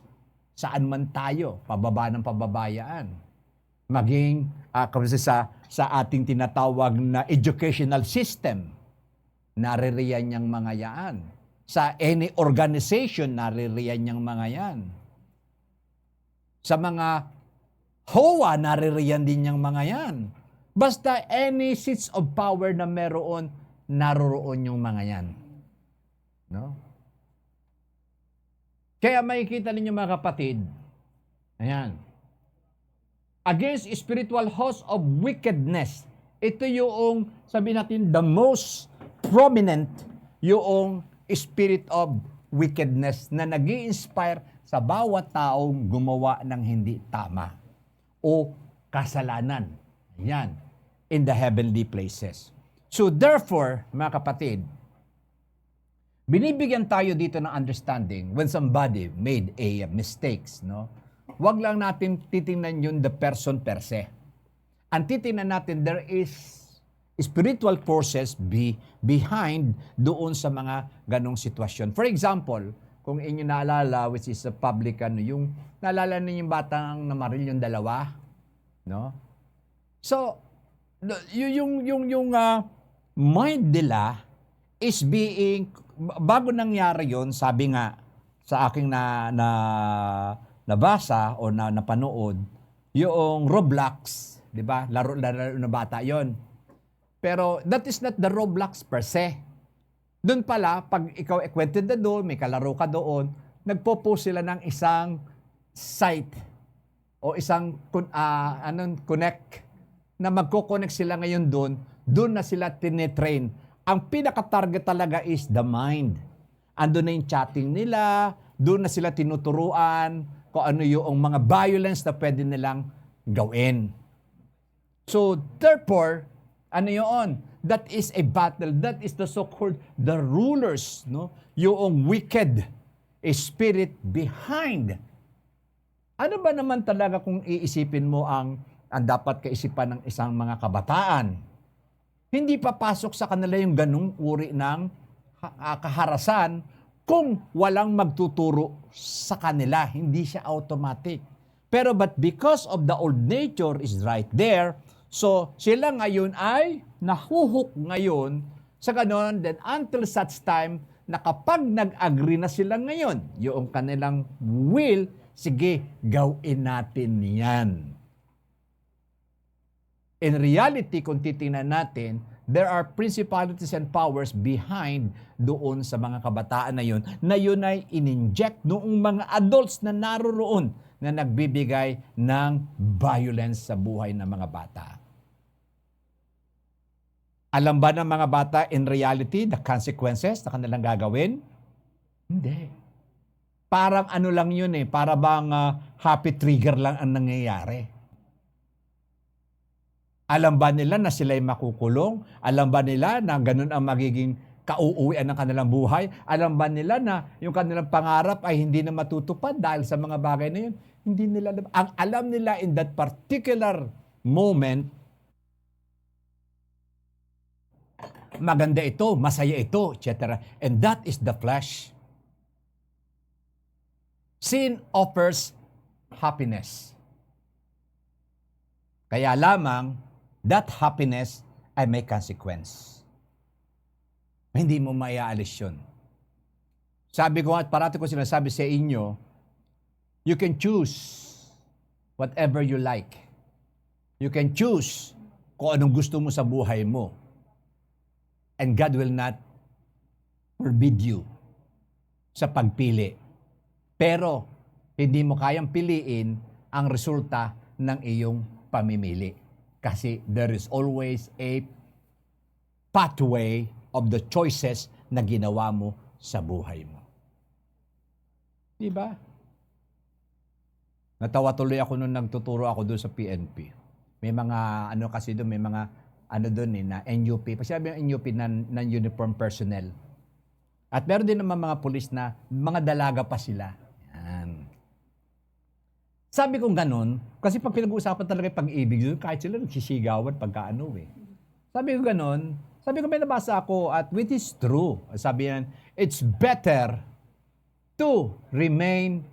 Saan man tayo, pababa ng pababayaan. Maging sa ating tinatawag na educational system, naririyan niyang mga yan. Sa any organization, naririyan niyang mga yan. Sa mga HOA, naririyan din niyang mga yan. Basta any seats of power na meron, naroroon yung mga yan. No? Kaya makikita ninyo, mga kapatid, ayan, against spiritual host of wickedness. Ito yung, sabihin natin, the most prominent yung spirit of wickedness na nag-i-inspire sa bawat taong gumawa ng hindi tama o kasalanan. Yan, in the heavenly places. So therefore, mga kapatid, binibigyan tayo dito ng understanding when somebody made a mistakes, no? Huwag lang natin titingnan yun the person per se. Ang titingnan natin, there is spiritual forces behind doon sa mga ganong sitwasyon. For example, kung inyo naalala, which is a public, yung naalala ninyo yung batang namaril yung dalawa, no? So, yung mind nila is being, bago nangyari yon, sabi nga sa aking nabasa o napanood, yung Roblox, di ba? Laro na bata yon. Pero that is not the Roblox per se. Doon pala, pag ikaw acquainted na doon, may kalaro ka doon, nagpo-post sila ng isang site o isang connect na magko-connect sila ngayon doon na sila tinetrain. Ang pinaka-target talaga is the mind. Andun na yung chatting nila, doon na sila tinuturuan kung ano yung mga violence na pwede nilang gawin. So, therefore, ano yun? That is a battle. That is the so-called the rulers, no? Yung wicked spirit behind. Ano ba naman talaga kung iisipin mo ang ang dapat kaisipan ng isang mga kabataan. Hindi papasok sa kanila yung ganung uri ng kaharasan kung walang magtuturo sa kanila. Hindi siya automatic. Pero but because of the old nature is right there, so sila ngayon ay nahuhook ngayon sa ganon, then until such time na kapag nag-agree na sila ngayon, yung kanilang will, sige, gawin natin yan. In reality, kung titingnan natin, there are principalities and powers behind doon sa mga kabataan na yun ay in-inject noong mga adults na naroroon na nagbibigay ng violence sa buhay ng mga bata. Alam ba ng mga bata in reality the consequences na kanilang gagawin? Hindi. Parang ano lang yun para bang happy trigger lang ang nangyayari. Alam ba nila na sila'y makukulong? Alam ba nila na ganun ang magiging kauuwian ng kanilang buhay? Alam ba nila na yung kanilang pangarap ay hindi na matutupad dahil sa mga bagay na yun? Hindi nila alam. Ang alam nila in that particular moment, maganda ito, masaya ito, etc. And that is the flesh. Sin offers happiness. Kaya lamang, that happiness ay may consequence. Hindi mo maiaalis yun. Sabi ko at parati ko sinasabi sa inyo, you can choose whatever you like. You can choose kung anong gusto mo sa buhay mo. And God will not forbid you sa pagpili. Pero, hindi mo kayang piliin ang resulta ng iyong pamimili. Kasi there is always a pathway of the choices na ginawa mo sa buhay mo. Diba? Natawa tuloy ako nung nagtuturo ako doon sa PNP. May mga, kasi doon, may mga, doon na NUP. Pasabi yung NUP, non-uniform personnel. At meron din naman mga pulis na mga dalaga pa sila. Yan. Sabi kong ganun, kasi pag pinag-uusapan talaga yung pag-ibig, kahit sila nagsisigawan pagka Sabi ko ganun, sabi ko may nabasa ako at which is true. Sabi yan, it's better to remain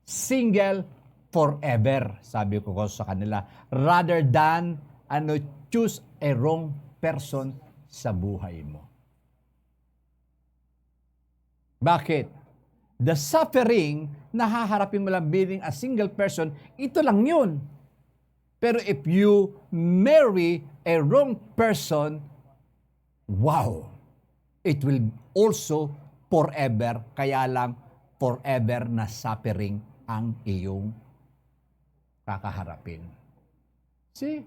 single forever. Sabi ko sa kanila, rather than choose a wrong person sa buhay mo. Bakit? The suffering na haharapin mo lang being a single person, ito lang yun. Pero if you marry a wrong person, wow! It will also forever, kaya lang forever na suffering ang iyong kakaharapin. See?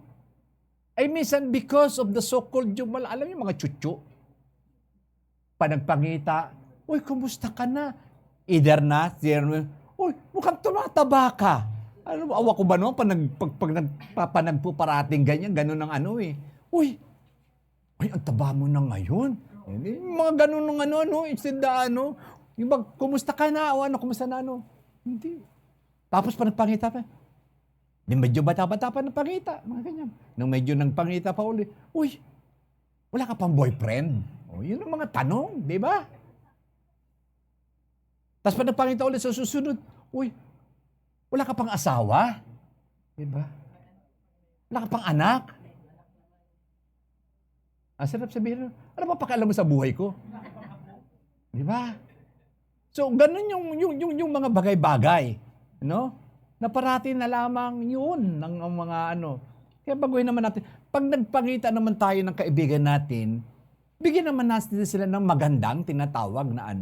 Ay minsan because of the so-called alam niyo mga chuchu, panagpangita, uy, kumusta ka na? Either na, uy, mukhang tumataba ka. Awa ko ba no? Pag nagpuparating ganyan, ganun ang Uy, ang taba mo na ngayon. Mga ganun ng instead na yung kumusta ka na? O kumusta na Hindi. Tapos panagpangita pa, medyo bata-bata pa ng pangita. Mga ganyan. Nung medyo nang pangita pa uli, uy, wala ka pang boyfriend? Yun ang mga tanong, di ba? Tapos pag nagpangita ulit sa susunod, uy, wala ka pang asawa? Diba? Wala ka pang anak? Ang sarap sabihin, ano ba pakialam mo sa buhay ko? Diba? So, ganun yung mga bagay-bagay. No? Na parati na lamang yun ng mga Kaya baguhin naman natin. Pag nagpangita naman tayo ng kaibigan natin, bigyan naman natin sila ng magandang tinatawag na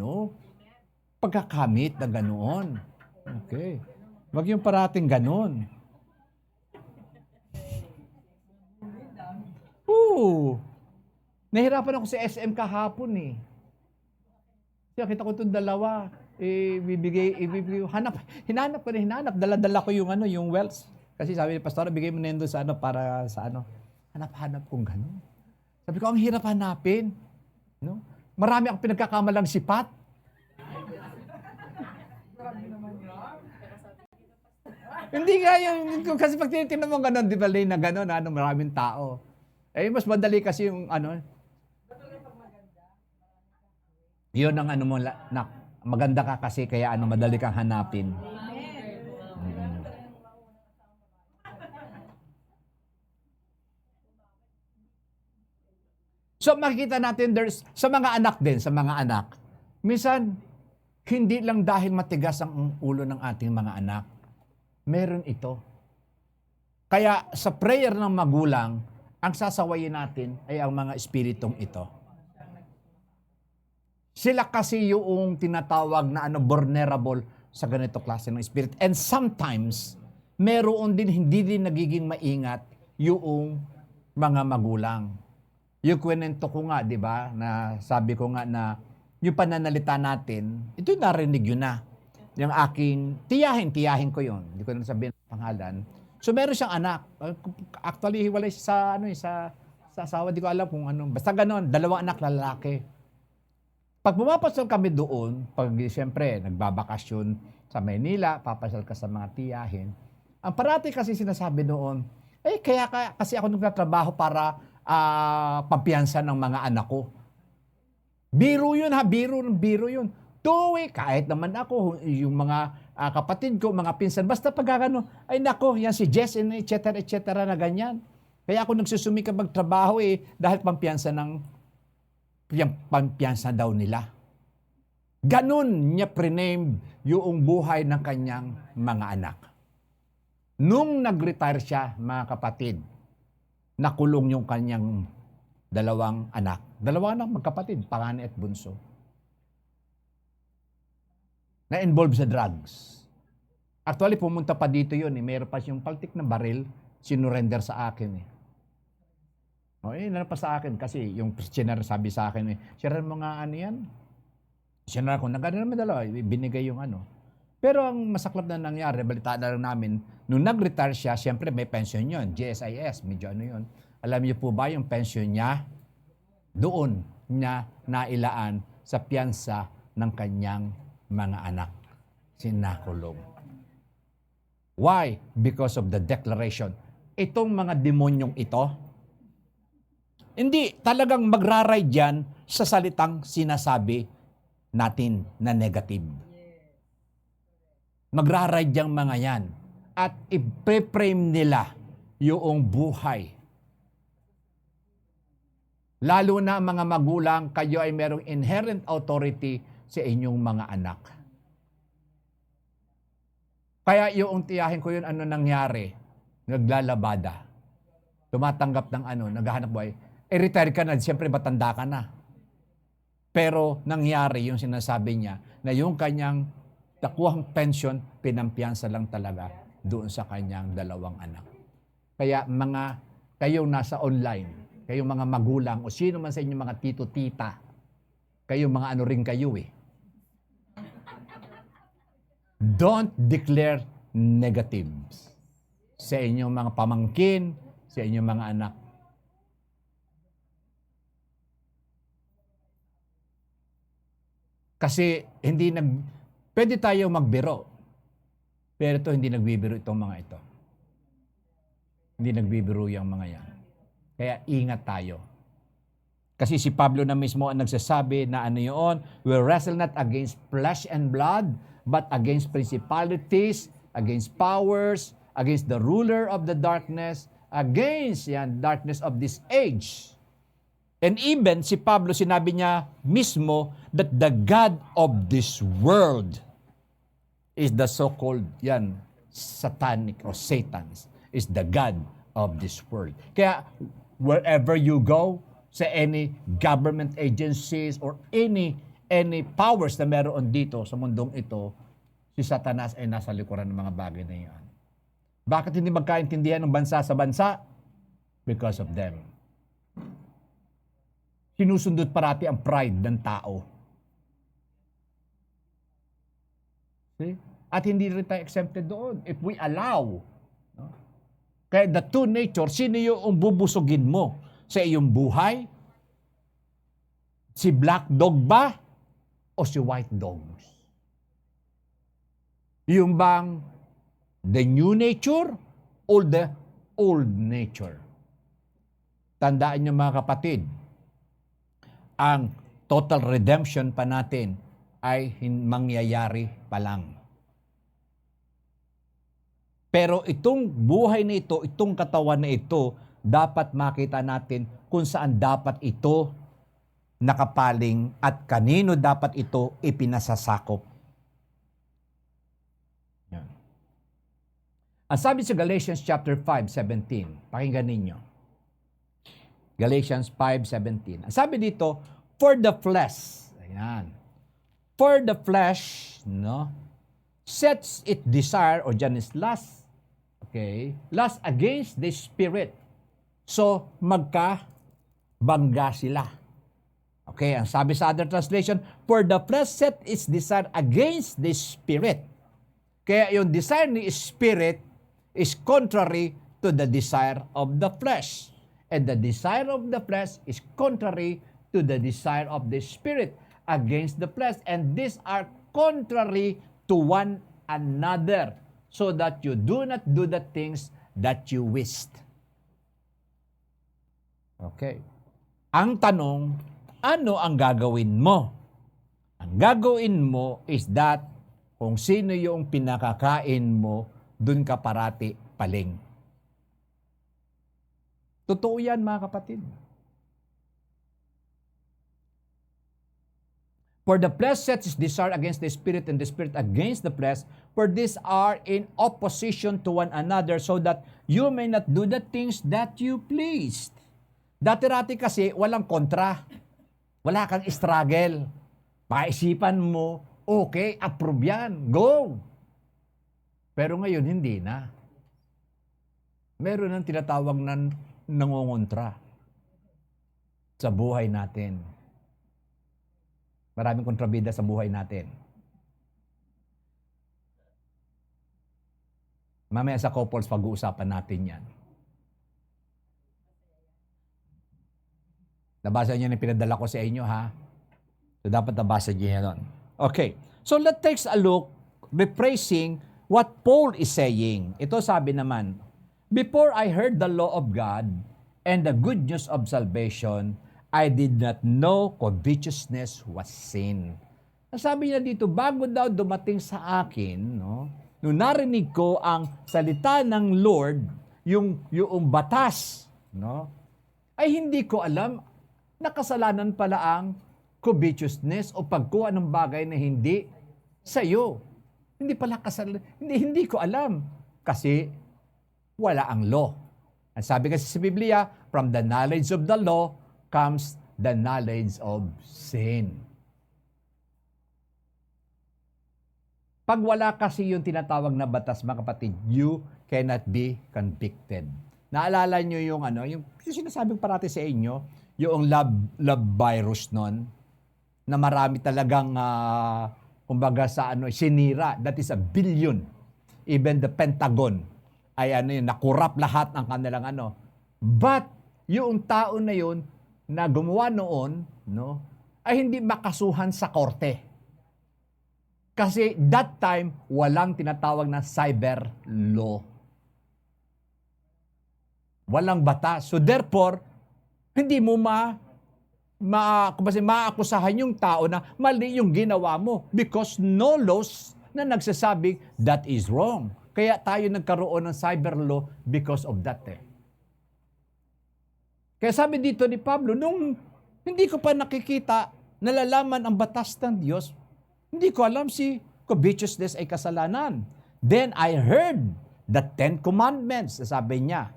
pagkakamit na ganoon. Okay. Wag yung parating ganoon. Nahirapan ako sa SM kahapon Kaya kita ko itong dalawa. Hinanap ko, dala-dala ko yung wells. Kasi sabi ni Pastor, bigay mo na yun doon sa para sa Hanap-hanap kong gano'n. Sabi ko, ang hirap hanapin. No? Marami akong pinagkakamalang sipat. Hindi nga yung, kasi pag tinitingnan mo gano'n, di ba, Lane, na gano'n, maraming tao. Eh, mas madali kasi yung, yun ang mo, maganda ka kasi, kaya madali kang hanapin. Mm. So, makikita natin, sa mga anak din, minsan, hindi lang dahil matigas ang ulo ng ating mga anak, meron ito. Kaya sa prayer ng magulang, ang sasawayin natin ay ang mga espiritong ito. Sila kasi yung tinatawag na vulnerable sa ganito klase ng spirit. And sometimes, meron din hindi din nagiging maingat yung mga magulang. Yung kwento ko nga, di ba, na sabi ko nga na yung pananalita natin, ito narinig yun na. Yung aking, tiyahin ko yun. Hindi ko na sabihin ang pangalan. So meron siyang anak. Actually, hiwalay siya sa asawa. Di ko alam kung ano. Basta ganon, 2 anak lalaki. Pag pumapasal kami doon, pag siyempre nagbabakasyon sa Maynila, papasal ka sa mga tiyahin, ang parati kasi sinasabi noon, kaya kasi ako nagtatrabaho para pampiyansa ng mga anak ko. Biro yun ha, biro yun. Kahit naman ako, yung mga kapatid ko, mga pinsan, basta pag gano, ay nako, yan si Jess, etc. na ganyan. Kaya ako nagsusumikap magtrabaho dahil pampiyansa daw nila. Ganun niya prename yung buhay ng kanyang mga anak. Nung nag-retire siya, mga kapatid, nakulong yung kanyang 2 anak. 2 anak magkapatid, panganay at bunso. Na-involve sa drugs. Actually, pumunta pa dito yun. Mayroon pa siyang paltik na baril, sinurrender sa akin. Pa sa akin kasi yung Christianer sabi sa akin, siya mo nga yan. Siya ko, nagano naman dalawa, binigay yung Pero ang masaklap na nangyari, balitaan na lang namin, nung nag-retire siya, siyempre may pension yun, GSIS, medyo yun. Alam niyo po ba yung pension niya? Doon niya nailaan sa piyansa ng kanyang mga anak. Sinakulong. Why? Because of the declaration. Itong mga demonyong ito, hindi talagang magraray dyan sa salitang sinasabi natin na negative. Magraray dyan mga yan. At i-frame nila yung buhay. Lalo na mga magulang, kayo ay merong inherent authority sa inyong mga anak. Kaya yung tiyahin ko yun, nangyari? Naglalabada. Tumatanggap ng naghahanap buhay. Retire ka na, siyempre matanda ka na. Pero nangyari yung sinasabi niya na yung kanyang nakuhang pension, pinampiyansa lang talaga doon sa kanyang 2 anak. Kaya kayo nasa online, kayong mga magulang o sino man sa inyong mga tito-tita, kayong mga rin kayo Don't declare negatives sa inyong mga pamangkin, sa inyong mga anak. Kasi pwede tayo magbiro. Pero ito, hindi nagbibiro itong mga ito. Hindi nagbibiro yung mga yan. Kaya ingat tayo. Kasi si Pablo na mismo ang nagsasabi na yun, we wrestle not against flesh and blood, but against principalities, against powers, against the ruler of the darkness, against darkness of this age. And even si Pablo, sinabi niya mismo that the God of this world is the so-called satanic or Satan's is the God of this world. Kaya wherever you go, sa any government agencies or any powers na meron dito sa mundong ito, si Satanas ay nasa likuran ng mga bagay na yan. Bakit hindi magkaintindihan ng bansa sa bansa? Because of them. Sinusundot parati ang pride ng tao. See? At hindi rin tayo exempted doon if we allow. No? Kaya the two nature, sino yung bubusugin mo sa iyong buhay? Si black dog ba o si white dogs? Yung bang The new nature or the old nature? Tandaan niyo mga kapatid, ang total redemption pa natin ay mangyayari pa lang. Pero itong buhay na ito, itong katawan na ito, dapat makita natin kung saan dapat ito nakapaling at kanino dapat ito ipinasasakop. Yan. Ang sabi sa Galatians chapter 5:17, pakinggan ninyo. Galatians 5:17. Ang sabi dito, for the flesh, ayan, for the flesh, no, sets its desire, or dyan is lust, okay, lust against the spirit. So, magkabangga sila. Okay, ang sabi sa other translation, for the flesh set its desire against the spirit. Kaya yung desire ni spirit is contrary to the desire of the flesh. And the desire of the flesh is contrary to the desire of the spirit against the flesh. And these are contrary to one another, so that you do not do the things that you wished. Okay. Ang tanong, ano ang gagawin mo? Ang gagawin mo is that kung sino yung pinakakain mo, dun ka parati paling. Totoo yan mga kapatid. For the flesh sets its desire against the spirit, and the spirit against the flesh, for these are in opposition to one another, so that you may not do the things that you pleased. Dati-rati kasi walang kontra. Wala kang struggle. Paisipan mo, okay, approve yan, go. Pero ngayon, hindi na. Meron ng tinatawag na nangongontra sa buhay natin. Maraming kontrabida sa buhay natin. Mamaya sa couples, pag-uusapan natin yan. Nabasa niyo na pinadala ko sa inyo, ha? So, dapat nabasa niyo yan. Okay. So, let's take a look, rephrasing what Paul is saying. Ito sabi naman, before I heard the law of God and the good news of salvation, I did not know covetousness was sin. Sabi niya dito, bago daw dumating sa akin, no, nung narinig ko ang salita ng Lord, yung batas, no, ay hindi ko alam na kasalanan pala ang covetousness o pagkuha ng bagay na hindi sa iyo. Hindi pala kasalanan. Hindi ko alam. Kasi wala ang law. Ang sabi kasi sa Biblia, from the knowledge of the law comes the knowledge of sin. Pag wala kasi yung tinatawag na batas, mga kapatid, you cannot be convicted. Naalala nyo yung yung sinasabi ko parati sa inyo, yung love virus nun, na marami talagang, kumbaga sa sinira, that is a billion. Even the Pentagon, ay nakurap lahat ng kanilang But, yung tao na yun, na gumawa noon, no, ay hindi makasuhan sa korte. Kasi that time, walang tinatawag na cyber law. Walang batas. So therefore, hindi mo maakusahan yung tao na mali yung ginawa mo because no laws na nagsasabing that is wrong. Kaya tayo nagkaroon ng cyber law because of that. Kaya sabi dito ni Pablo, nung hindi ko pa nakikita, nalalaman ang batas ng Diyos, hindi ko alam si covetousness ay kasalanan. Then I heard the 10 commandments, sabi niya.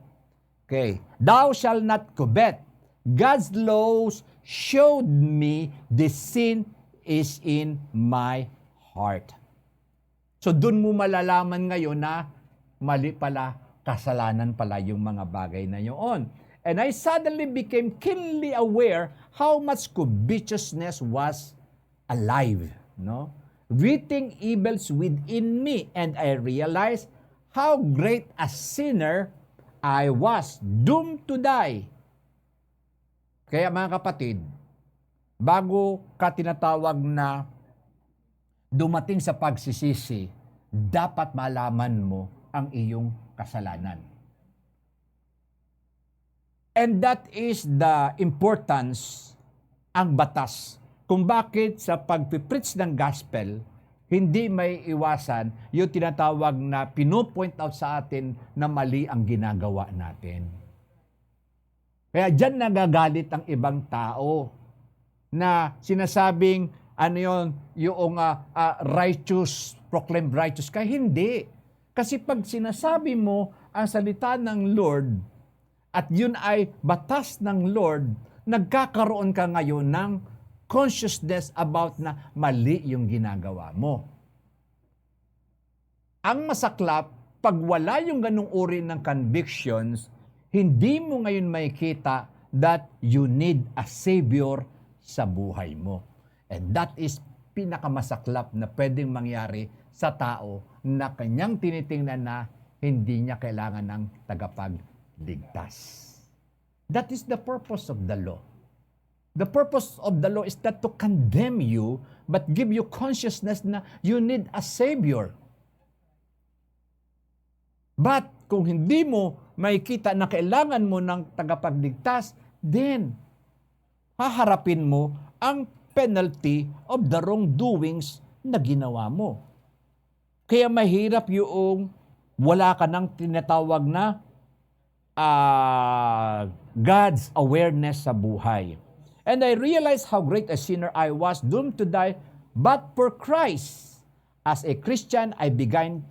Okay, thou shalt not covet. God's laws showed me the sin is in my heart. So doon mo malalaman ngayon na mali pala, kasalanan pala yung mga bagay na yun. And I suddenly became keenly aware how much covetousness was alive, no? Wreaking evils within me, and I realized how great a sinner I was, doomed to die. Kaya mga kapatid, bago ka tinatawag na dumating sa pagsisisi, dapat malaman mo ang iyong kasalanan. And that is the importance, ang batas, kung bakit sa pag-preach ng gospel, hindi may iwasan yung tinatawag na pinopoint out sa atin na mali ang ginagawa natin. Kaya dyan nagagalit ang ibang tao na sinasabing yung righteous, proclaimed righteous ka. Hindi. Kasi pag sinasabi mo ang salita ng Lord at yun ay batas ng Lord, nagkakaroon ka ngayon ng consciousness about na mali yung ginagawa mo. Ang masaklap, pag wala yung ganung uri ng convictions, hindi mo ngayon makikita that you need a Savior sa buhay mo. And that is pinakamasaklap na pwedeng mangyari sa tao na kanyang tinitingnan na hindi niya kailangan ng tagapagligtas. That is the purpose of the law. The purpose of the law is not to condemn you, but give you consciousness na you need a Savior. But kung hindi mo makikita na kailangan mo ng tagapagligtas, then haharapin mo ang penalty of the wrongdoings na ginawa mo. Kaya mahirap yung wala ka ng tinatawag na God's awareness sa buhay. And I realized how great a sinner I was, doomed to die, but for Christ. As a Christian, I began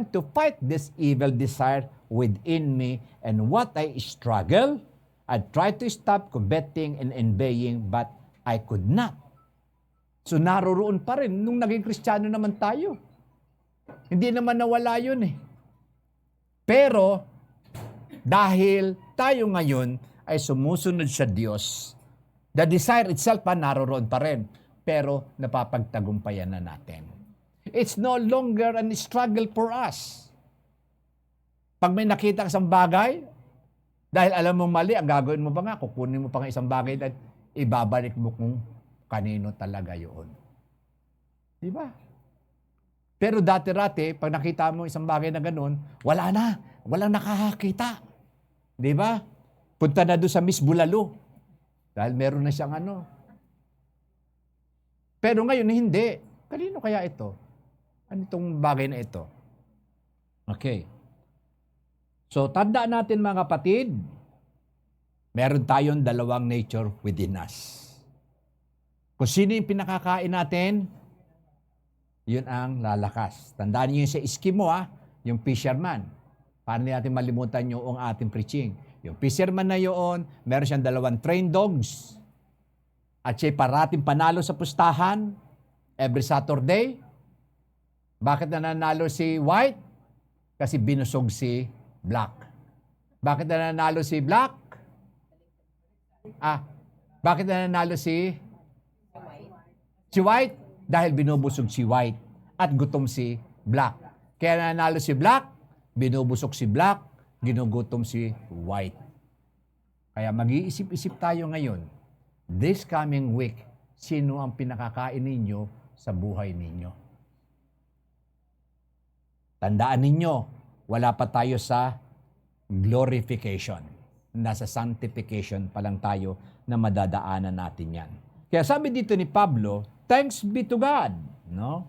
to fight this evil desire within me, and what I struggle, I tried to stop coveting and envying, but I could not. So naroroon pa rin nung naging Kristiyano naman tayo. Hindi naman nawala yun eh. Pero dahil tayo ngayon ay sumusunod sa Diyos, the desire itself pa naroroon pa rin, pero napapagtagumpayan na natin. It's no longer a struggle for us. Pag may nakita ka isang bagay, dahil alam mo mali, ang gagawin mo pa nga, kukunin mo pa nga isang bagay at ibabalik mo kung kanino talaga yun. Di ba? Pero dati-rati, pag nakita mo isang bagay na ganun, wala na. Walang nakakakita. Di ba? Punta na doon sa Miss Bulalo. Dahil meron na siyang Pero ngayon, hindi. Kanino kaya ito? Ano itong bagay na ito? Okay. So, tandaan natin mga kapatid, meron tayong dalawang nature within us. Kung sino yung pinakakain natin, yun ang lalakas. Tandaan niyo yung sa Eskimo, yung fisherman. Paano natin malimutan yung ating preaching? Yung fisherman na yun, meron siyang 2 trained dogs. At siya'y parating panalo sa pustahan every Saturday. Bakit nanalo si White? Kasi binusog si Black. Bakit nanalo si Black? Bakit nanalo si White? Dahil binubusog si White at gutom si Black. Kaya nanalo si Black, binubusog si Black, ginugutom si White. Kaya mag-iisip-isip tayo ngayon, this coming week, sino ang pinakakain ninyo sa buhay ninyo? Tandaan ninyo, wala pa tayo sa glorification. Nasa sanctification pa lang tayo na madadaanan natin yan. Kaya sabi dito ni Pablo, thanks be to God, no?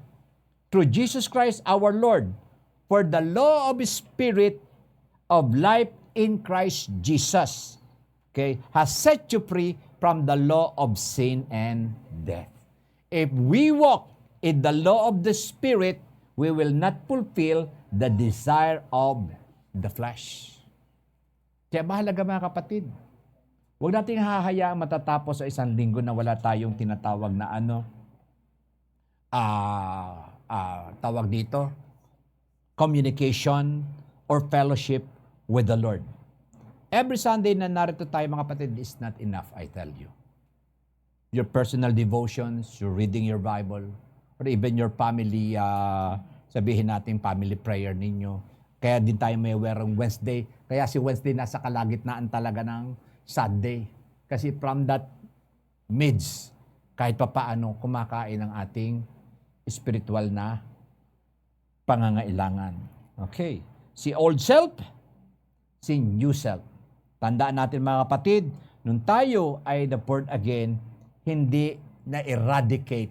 Through Jesus Christ our Lord, for the law of Spirit of life in Christ Jesus, okay, has set you free from the law of sin and death. If we walk in the law of the Spirit, we will not fulfill the desire of the flesh. Kaya mahalaga mga kapatid, huwag nating hahayaang matatapos sa isang linggo na wala tayong tinatawag na tawag dito, communication or fellowship with the Lord. Every Sunday na narito tayo mga kapatid is not enough, I tell you. Your personal devotions, your reading your Bible, or even your family, sabihin natin family prayer ninyo. Kaya din tayo may werong Wednesday. Kaya si Wednesday nasa kalagitnaan talaga ng Sunday. Kasi from that midst, kahit pa paano kumakain ang ating spiritual na pangangailangan. Okay. Si old self, si new self. Tandaan natin mga kapatid, nung tayo ay born again, hindi na-eradicate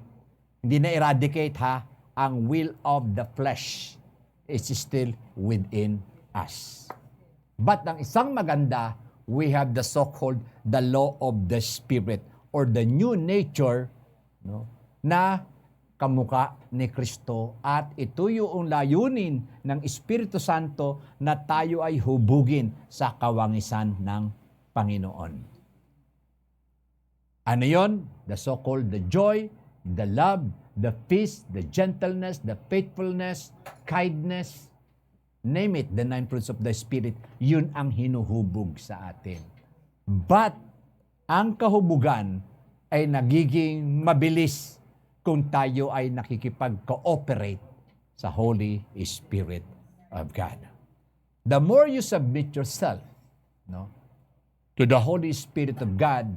ang will of the flesh is still within us. But ang isang maganda, we have the so-called the law of the Spirit or the new nature, no, na kamukha ni Kristo, at ito yung layunin ng Espiritu Santo na tayo ay hubugin sa kawangisan ng Panginoon. Ano yon? The so-called the joy, the love, the peace, the gentleness, the faithfulness, kindness, name it, the 9 fruits of the Spirit, yun ang hinuhubog sa atin. But, ang kahubugan ay nagiging mabilis kung tayo ay nakikipag-cooperate sa Holy Spirit of God. The more you submit yourself, no, to the Holy Spirit of God,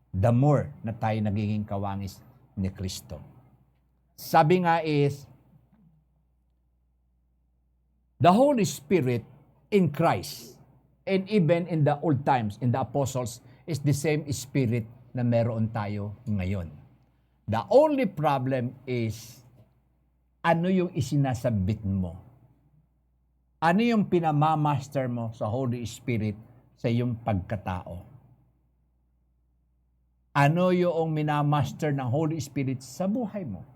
the more na tayo nagiging kawangis ni Kristo. Sabi nga is, the Holy Spirit in Christ, and even in the old times, in the apostles, is the same Spirit na meron tayo ngayon. The only problem is, ano yung isinasabit mo? Ano yung pinamamaster mo sa Holy Spirit sa iyong pagkatao? Ano yung minamaster ng Holy Spirit sa buhay mo?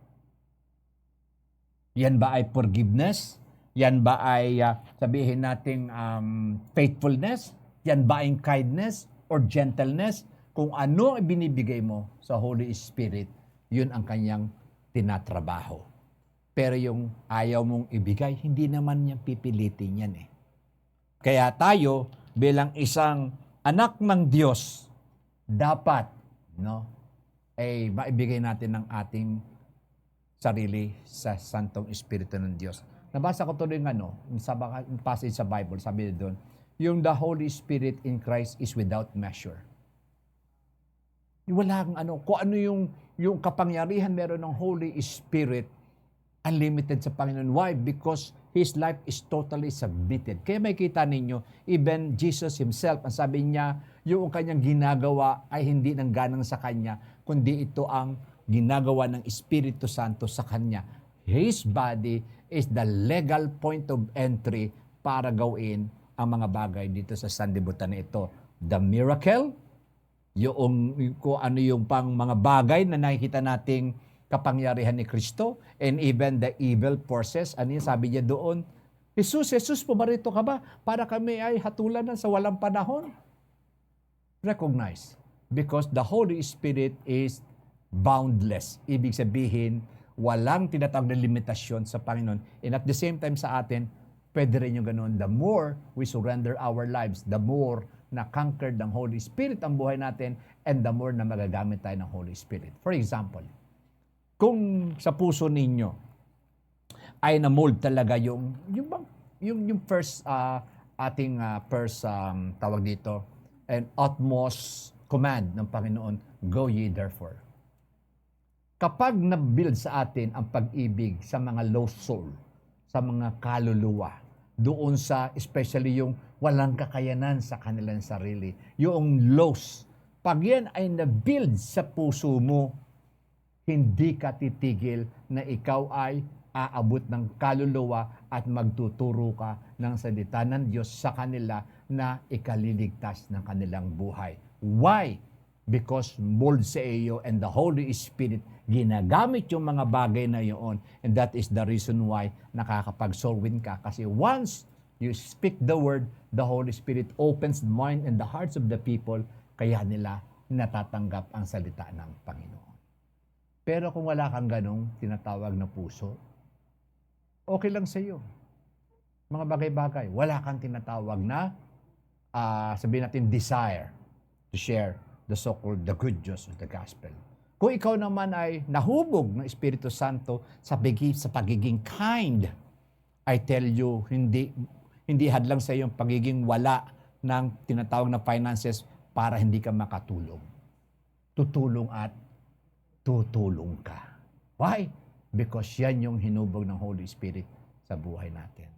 Yan ba ay forgiveness? Yan ba ay sabihin nating faithfulness? Yan ba ay kindness or gentleness? Kung ano ang binibigay mo sa Holy Spirit, yun ang kanyang tinatrabaho. Pero yung ayaw mong ibigay, hindi naman niya pipilitin yan eh. Kaya tayo, bilang isang anak ng Diyos, dapat, no, ay maibigay natin ng ating sarili sa Santong Espiritu ng Diyos. Nabasa ko tuloy ng passage sa Bible, sabi doon, yung the Holy Spirit in Christ is without measure. Wala kung ano yung kapangyarihan meron ng Holy Spirit, unlimited sa Panginoon. Why? Because His life is totally submitted. Kaya may kita ninyo, even Jesus Himself, ang sabi niya, yung kanyang ginagawa ay hindi nangganang sa Kanya, kundi ito ang ginagawa ng Espiritu Santo sa Kanya. His body is the legal point of entry para gawin ang mga bagay dito sa sanlibutan na ito. The miracle, yung kung ano yung pang mga bagay na nakikita nating kapangyarihan ni Kristo, and even the evil forces. Ano yung sabi niya doon? Jesus, pumarito ka ba? Para kami ay hatulan na sa walang panahon. Recognize. Because the Holy Spirit is boundless. Ibig sabihin, walang tinatawag na limitasyon sa Panginoon. And at the same time sa atin, pwede rin yung ganun. The more we surrender our lives, the more na conquered ng Holy Spirit ang buhay natin, and the more na magagamit tayo ng Holy Spirit. For example, kung sa puso ninyo ay na-mold talaga yung first tawag dito, and utmost command ng Panginoon, go ye therefore. Kapag na-build sa atin ang pag-ibig sa mga lost soul, sa mga kaluluwa, doon sa especially yung walang kakayanan sa kanilang sarili, yung lost, pag yan ay na-build sa puso mo, hindi ka titigil na ikaw ay aabot ng kaluluwa at magtuturo ka ng salita ng Diyos sa kanila na ikaliligtas ng kanilang buhay. Why? Because mold sa iyo and the Holy Spirit ginagamit yung mga bagay na yun, and that is the reason why nakakapag-soul win ka. Kasi once you speak the word, the Holy Spirit opens the mind and the hearts of the people, kaya nila natatanggap ang salita ng Panginoon. Pero kung wala kang ganong tinatawag na puso, okay lang sa iyo. Mga bagay-bagay, wala kang tinatawag na sabihin natin desire to share the so-called the good news of the gospel. Kung ikaw naman ay nahubog ng Espiritu Santo sa pagiging kind, I tell you, hindi hadlang sa iyong pagiging wala ng tinatawag na finances para hindi ka makatulong. Tutulong at tutulong ka. Why? Because yan yung hinubog ng Holy Spirit sa buhay natin.